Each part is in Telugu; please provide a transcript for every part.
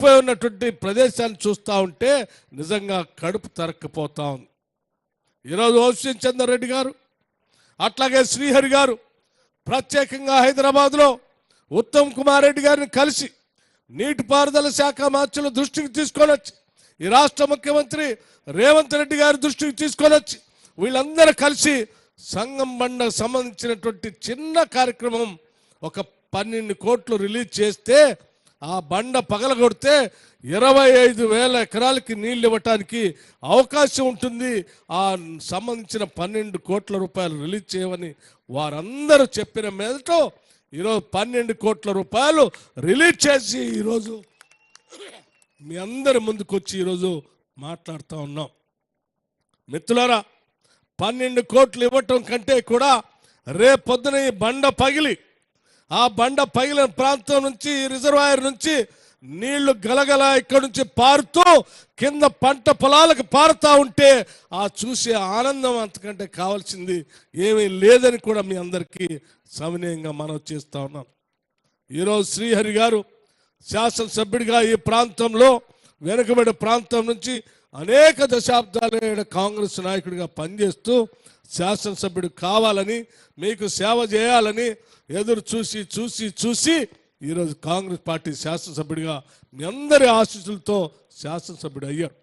ఇరుక్కుపోయి ఉన్నటువంటి ప్రదేశాన్ని చూస్తూ ఉంటే నిజంగా కడుపు తరక్కపోతా ఉంది. ఈరోజు వంశీ చందర్ రెడ్డి గారు అట్లాగే శ్రీహరి గారు ప్రత్యేకంగా హైదరాబాద్లో ఉత్తమ్ కుమార్ రెడ్డి గారిని కలిసి నీటిపారుదల శాఖ మంత్రుల దృష్టికి తీసుకొని వచ్చి ఈ రాష్ట్ర ముఖ్యమంత్రి రేవంత్ రెడ్డి గారి దృష్టికి తీసుకొని వచ్చి వీళ్ళందరూ కలిసి సంగం బండకు సంబంధించినటువంటి చిన్న కార్యక్రమం ఒక 12 కోట్లు రిలీజ్ చేస్తే ఆ బండ పగలగొడితే 25,000 ఎకరాలకి నీళ్ళు ఇవ్వటానికి అవకాశం ఉంటుంది. ఆ సంబంధించిన 12 కోట్ల రూపాయలు రిలీజ్ చేయమని వారందరూ చెప్పిన మీదట ఈరోజు 12 కోట్ల రూపాయలు రిలీజ్ చేసి ఈరోజు మీ అందరి ముందుకు వచ్చి ఈరోజు మాట్లాడుతూ ఉన్నాం. మిత్రులారా, 12 కోట్లు ఇవ్వటం కంటే కూడా రేపొద్దున ఈ బండ పగిలి ఆ బండ పగిలిన ప్రాంతం నుంచి రిజర్వాయర్ నుంచి నీళ్లు గలగల ఇక్కడి నుంచి పారుతూ కింద పంట పొలాలకు పారుతూ ఉంటే ఆ చూసే ఆనందం అంతకంటే కావాల్సింది ఏమీ లేదని కూడా మీ అందరికీ సవినయంగా మనవి చేస్తూ ఉన్నాం. ఈరోజు శ్రీహరి గారు శాసనసభ్యుడిగా ఈ ప్రాంతంలో వెనుకబడి ప్రాంతం నుంచి అనేక దశాబ్దాల కాంగ్రెస్ నాయకుడిగా పనిచేస్తూ శాసనసభ్యుడు కావాలని మీకు సేవ చేయాలని ఎదురు చూసి చూసి చూసి ఈరోజు కాంగ్రెస్ పార్టీ శాసనసభ్యుడిగా మీ అందరి ఆశీస్సులతో శాసనసభ్యుడు అయ్యారు.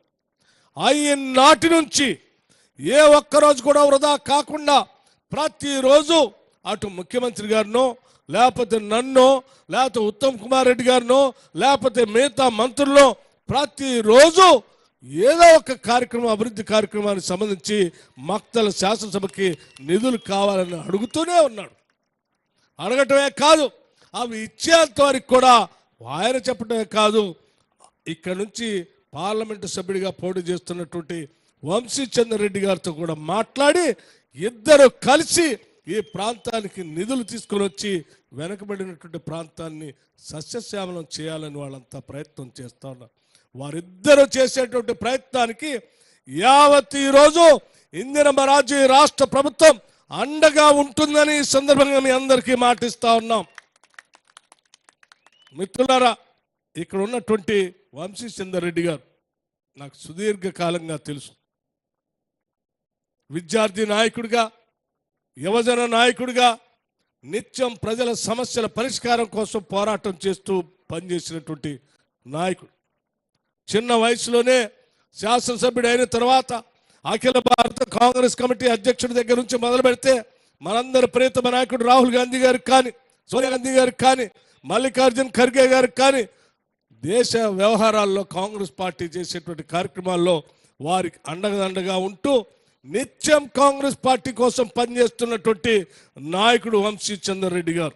అయిన నాటి నుంచి ఏ ఒక్కరోజు కూడా వృధా కాకుండా ప్రతిరోజు అటు ముఖ్యమంత్రి గారినో లేకపోతే నన్నో లేకపోతే ఉత్తమ్ కుమార్ రెడ్డి గారినో లేకపోతే మిగతా మంత్రుల్లో ప్రతిరోజు ఏదో ఒక కార్యక్రమం అభివృద్ధి కార్యక్రమానికి సంబంధించి మక్తల శాసనసభకి నిధులు కావాలని అడుగుతూనే ఉన్నాడు. అడగటమే కాదు, అవి ఇచ్చేంత వరకు కూడా ఆయన చెప్పటమే కాదు, ఇక్కడ నుంచి పార్లమెంటు సభ్యుడిగా పోటీ చేస్తున్నటువంటి వంశీ చందర్ రెడ్డి గారితో కూడా మాట్లాడి ఇద్దరు కలిసి ఈ ప్రాంతానికి నిధులు తీసుకొని వచ్చి వెనకబడినటువంటి ప్రాంతాన్ని సస్యశ్యామలం చేయాలని వాళ్ళంతా ప్రయత్నం చేస్తూ ఉన్నారు. వారిద్దరూ చేసేటువంటి ప్రయత్నానికి యావత్ ఈరోజు ఇందిరమ్మ రాజ్య రాష్ట్ర ప్రభుత్వం అండగా ఉంటుందని ఈ సందర్భంగా మీ అందరికీ మాటిస్తా ఉన్నాం. మిత్రులారా, ఇక్కడ ఉన్నటువంటి వంశీ చందర్ రెడ్డి గారు నాకు సుదీర్ఘకాలంగా తెలుసు. విద్యార్థి నాయకుడిగా, యువజన నాయకుడిగా నిత్యం ప్రజల సమస్యల పరిష్కారం కోసం పోరాటం చేస్తూ పనిచేసినటువంటి నాయకుడు. చిన్న వయసులోనే శాసనసభ్యుడు అయిన తర్వాత అఖిల భారత కాంగ్రెస్ కమిటీ అధ్యక్షుడి దగ్గర నుంచి మొదలు పెడితే మనందరి ప్రియతమ నాయకుడు రాహుల్ గాంధీ గారికి కానీ, సోనియా గాంధీ గారికి కానీ, మల్లికార్జున్ ఖర్గే గారికి కానీ దేశ వ్యవహారాల్లో కాంగ్రెస్ పార్టీ చేసేటువంటి కార్యక్రమాల్లో వారికి అండగా ఉంటూ నిత్యం కాంగ్రెస్ పార్టీ కోసం పనిచేస్తున్నటువంటి నాయకుడు వంశీ చందర్ రెడ్డి గారు.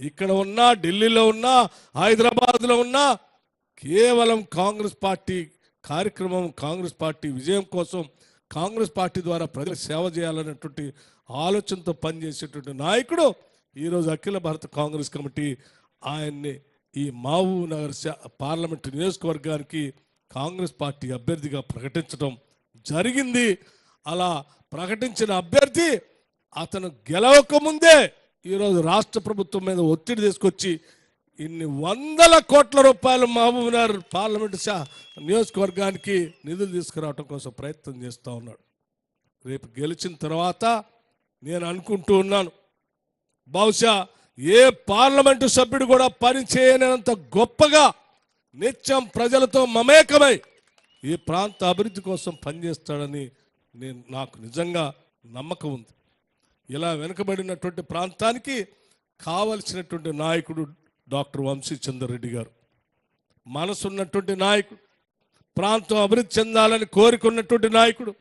ఇక్కడ ఉన్నా, ఢిల్లీలో ఉన్నా, హైదరాబాద్లో ఉన్నా కేవలం కాంగ్రెస్ పార్టీ కార్యక్రమం, కాంగ్రెస్ పార్టీ విజయం కోసం, కాంగ్రెస్ పార్టీ ద్వారా ప్రజలకు సేవ చేయాలనేటువంటి ఆలోచనతో పనిచేసేటువంటి నాయకుడు ఈరోజు అఖిల భారత కాంగ్రెస్ కమిటీ ఆయన్ని ఈ మహబూబ్ నగర్ పార్లమెంటు నియోజకవర్గానికి కాంగ్రెస్ పార్టీ అభ్యర్థిగా ప్రకటించడం జరిగింది. అలా ప్రకటించిన అభ్యర్థి అతను గెలవకముందే ఈరోజు రాష్ట్ర ప్రభుత్వం మీద ఒత్తిడి తీసుకొచ్చి ఇన్ని 100 కోట్ల రూపాయలు మహబూబ్ నగర్ పార్లమెంటు నియోజకవర్గానికి నిధులు తీసుకురావడం కోసం ప్రయత్నం చేస్తూ ఉన్నాడు. రేపు గెలిచిన తర్వాత నేను అనుకుంటూ ఉన్నాను, బహుశా ఏ పార్లమెంటు సభ్యుడు కూడా పని చేయనంత గొప్పగా నిత్యం ప్రజలతో మమేకమై ఈ ప్రాంత అభివృద్ధి కోసం పనిచేస్తాడని నాకు నిజంగా నమ్మకం ఉంది. ఇలా వెనుకబడినటువంటి ప్రాంతానికి కావలసినటువంటి నాయకుడు డాక్టర్ వంశీ చందర్ రెడ్డి గారు. మనసున్నటువంటి నాయకుడు, ప్రాంతం అభివృద్ధి చెందాలని కోరుకున్నటువంటి నాయకుడు,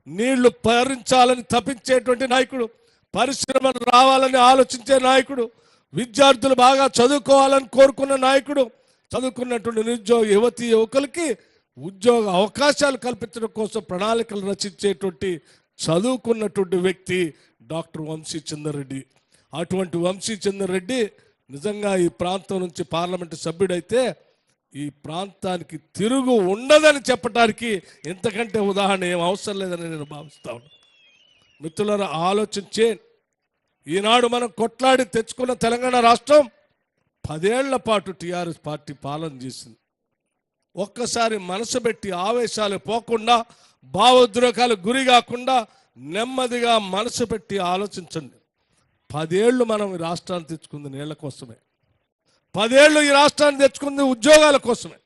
నీళ్లు పారించాలని తప్పించేటువంటి నాయకుడు, పరిశ్రమలు రావాలని ఆలోచించే నాయకుడు, విద్యార్థులు బాగా చదువుకోవాలని కోరుకున్న నాయకుడు, చదువుకున్నటువంటి నిరుద్యోగ యువతీ యువకులకి ఉద్యోగ అవకాశాలు కల్పించడం కోసం ప్రణాళికలు రచించేటువంటి చదువుకున్నటువంటి వ్యక్తి డాక్టర్ వంశీ చందర్ రెడ్డి. అటువంటి వంశీ చందర్ రెడ్డి నిజంగా ఈ ప్రాంతం నుంచి పార్లమెంటు సభ్యుడైతే ఈ ప్రాంతానికి తిరుగు ఉండదని చెప్పడానికి ఇంతకంటే ఉదాహరణ ఏం అవసరం లేదని నేను భావిస్తాను. మిత్రులారా, ఆలోచించే ఈనాడు మనం కొట్లాడి తెచ్చుకున్న తెలంగాణ రాష్ట్రం 10 ఏళ్ల పాటు టీఆర్ఎస్ పార్టీ పాలన చేసింది. ఒక్కసారి మనసు పెట్టి ఆవేశాలు పోకుండా భావోద్రేకాలు గురి కాకుండా నెమ్మదిగా మనసు పెట్టి ఆలోచించండి. 10 ఏళ్ళు మనం ఈ రాష్ట్రాన్ని తెచ్చుకుంది నీళ్ల కోసమే, 10 ఏళ్ళు ఈ రాష్ట్రాన్ని తెచ్చుకుంది ఉద్యోగాల కోసమే.